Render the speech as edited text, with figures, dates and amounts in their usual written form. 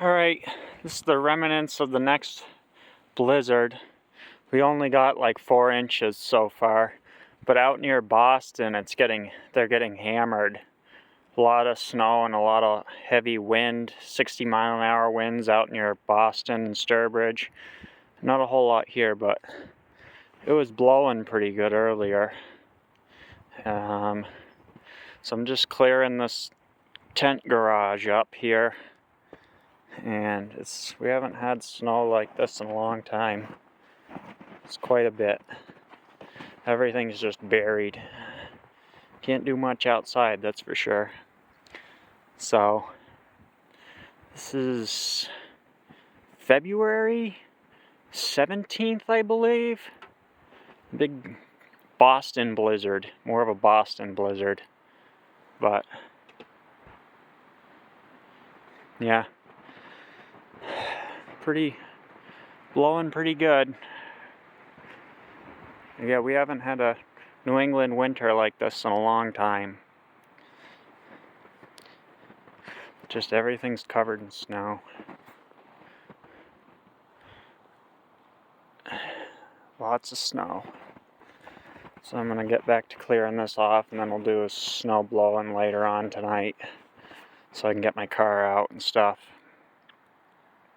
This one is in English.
Alright, this is the remnants of the next blizzard. We only got like 4 inches so far, but out near Boston they're getting hammered. A lot of snow and a lot of heavy wind, 60-mile-an-hour winds out near Boston and Sturbridge. Not a whole lot here, but it was blowing pretty good earlier. So I'm just clearing this tent garage up here. And we haven't had snow like this in a long time. It's quite a bit. Everything's just buried. Can't do much outside, that's for sure. So, this is February 17th, I believe. Big Boston blizzard. More of a Boston blizzard. But, yeah. Blowing pretty good. Yeah, we haven't had a New England winter like this in a long time. Just everything's covered in snow. Lots of snow. So I'm gonna get back to clearing this off, and then we'll do a snow blowing later on tonight so I can get my car out and stuff.